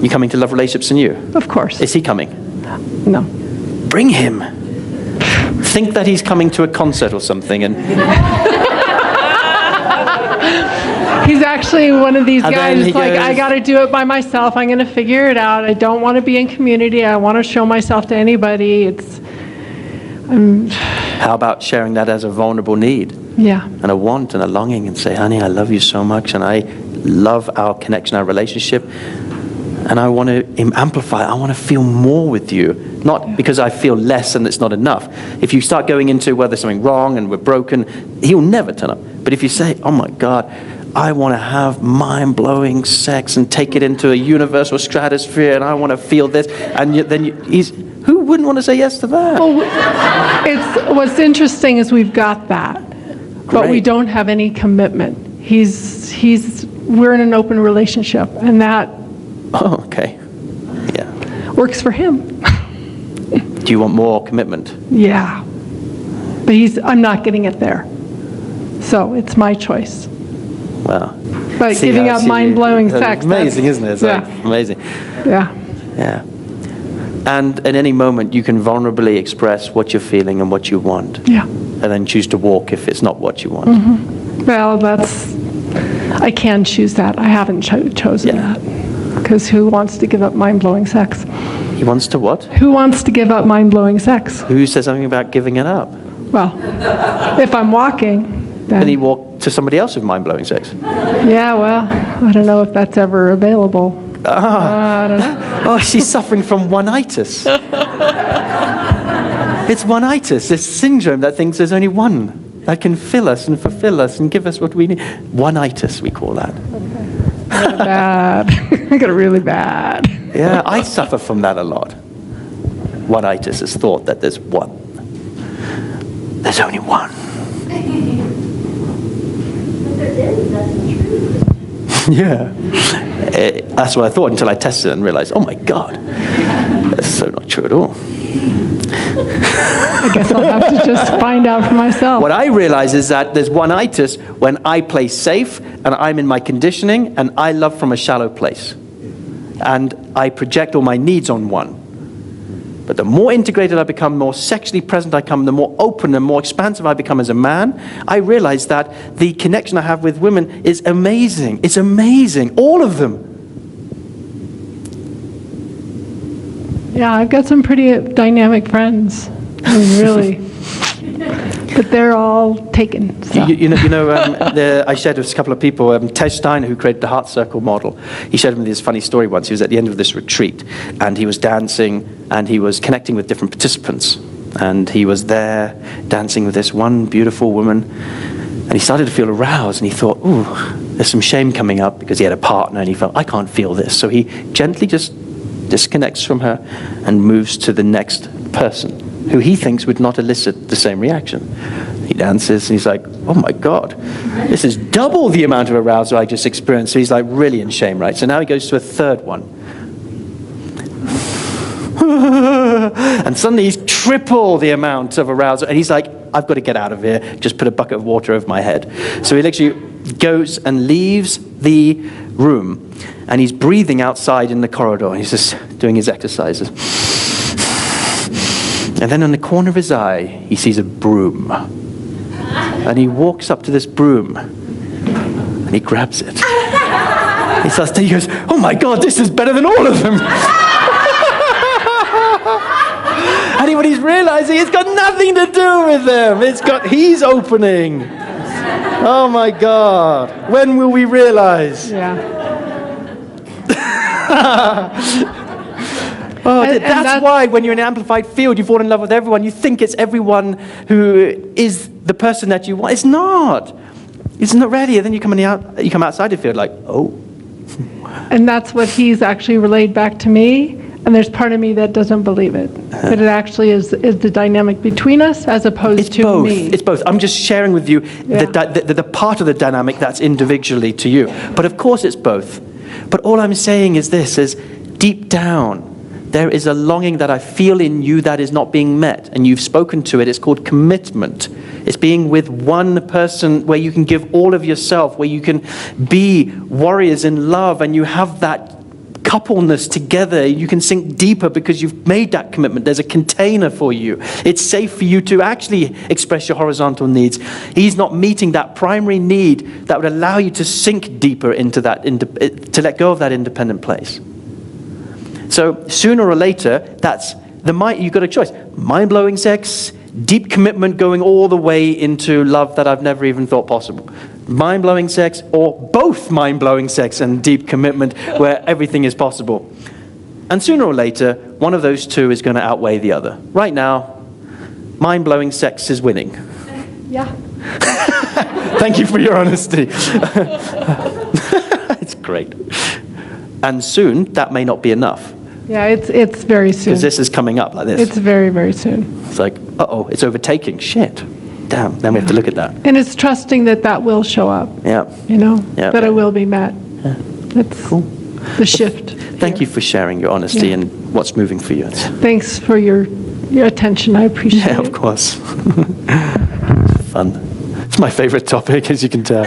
You coming to Love Relationships and You? Of course. Is he coming? No. Bring him. Think that he's coming to a concert or something, and He's actually one of these And guys then he like, goes- I got to do it by myself. I'm going to figure it out. I don't want to be in community. I want to show myself to anybody. how about sharing that as a vulnerable need Yeah. and a want and a longing, and say, honey, I love you so much, and I love our connection, our relationship, and I want to amplify. I want to feel more with you, not because I feel less and it's not enough. If you start going into, well, there's something wrong and we're broken, he'll never turn up. But if you say, oh my God, I want to have mind-blowing sex and take it into a universal stratosphere, and I want to feel this, and who wouldn't want to say yes to that? Well, what's interesting is we've got that, but we Great. don't have any commitment. We're in an open relationship, and that Oh, okay. Yeah. works for him. Do you want more commitment? Yeah. But I'm not getting it there. So it's my choice. Well, But see giving how- up see, mind-blowing that's sex. amazing, isn't it? It's like amazing. Yeah. Yeah. And at any moment, you can vulnerably express what you're feeling and what you want, Yeah. and then choose to walk if it's not what you want. Well, I can choose that. I haven't chosen Yeah. that. Because who wants to give up mind-blowing sex? He wants to what? Who wants to give up mind-blowing sex? Who says something about giving it up? Well, if I'm walking, Then then, he walk to somebody else with mind-blowing sex. yeah, well, I don't know if that's ever available. I don't know. Oh, she's suffering from one-itis. It's one-itis, this syndrome that thinks there's only one that can fill us and fulfill us and give us what we need. One-itis, we call that. I got it bad. I got it really bad. Yeah, I suffer from that a lot. One-itis is thought that there's one. There's only one. Yeah. That's what I thought until I tested it and realized, oh my God, that's so not true at all. I guess I'll have to just find out for myself. What I realize is that there's one-itis when I play safe and I'm in my conditioning and I love from a shallow place. And I project all my needs on one. But the more integrated I become, more sexually present I become, the more open and more expansive I become as a man, I realize that the connection I have with women is amazing. It's amazing. All of them. Yeah, I've got some pretty dynamic friends. I mean, really. But they're all taken. So. I shared with a couple of people, Tej Steiner, who created the Heart Circle model. He shared me this funny story once. He was at the end of this retreat, and he was dancing, and he was connecting with different participants. And he was there dancing with this one beautiful woman, and he started to feel aroused, and he thought, ooh, there's some shame coming up, because he had a partner, and he felt, I can't feel this. So he gently just disconnects from her and moves to the next person, who he thinks would not elicit the same reaction. He dances, and he's like, oh my God, this is double the amount of arousal I just experienced. So he's like really in shame, right? So now he goes to a third one. And suddenly he's triple the amount of arousal, and he's like, I've got to get out of here, just put a bucket of water over my head. So he literally goes and leaves the room, and he's breathing outside in the corridor, and he's just doing his exercises. And then on the corner of his eye, he sees a broom. And he walks up to this broom, and he grabs it. He goes, oh my God, this is better than all of them. And what he's realizing, it's got nothing to do with them. He's opening. Oh my God. When will we realize? Yeah. That's why when you're in an amplified field, you fall in love with everyone. You think it's everyone who is the person that you want. It's not. It's not ready. And then you come outside the field like, oh. And that's what he's actually relayed back to me. And there's part of me that doesn't believe it. But it actually is the dynamic between us as opposed to both. me. It's both. I'm just sharing with you the part of the dynamic that's individually to you. But of course it's both. But all I'm saying is this, is deep down, there is a longing that I feel in you that is not being met. And you've spoken to it. It's called commitment. It's being with one person where you can give all of yourself, where you can be warriors in love, and you have that coupleness together. You can sink deeper because you've made that commitment. There's a container for you. It's safe for you to actually express your horizontal needs. He's not meeting that primary need that would allow you to sink deeper into that, to let go of that independent place. So sooner or later, you've got a choice. Mind-blowing sex, deep commitment going all the way into love that I've never even thought possible. Mind-blowing sex, or both mind-blowing sex and deep commitment where everything is possible. And sooner or later, one of those two is going to outweigh the other. Right now, mind-blowing sex is winning. Yeah. Thank you for your honesty. It's great. And soon, that may not be enough. Yeah, it's very soon. Because this is coming up like this. It's very, very soon. It's like, uh-oh, it's overtaking. Shit. Damn, then we have to look at that. And it's trusting that will show up. Yeah. Yeah. That it will be met. Yeah. That's Cool. the shift. Thank you for sharing your honesty and what's moving for you. Thanks for your attention. I appreciate it. Yeah, of course. Fun. It's my favorite topic, as you can tell.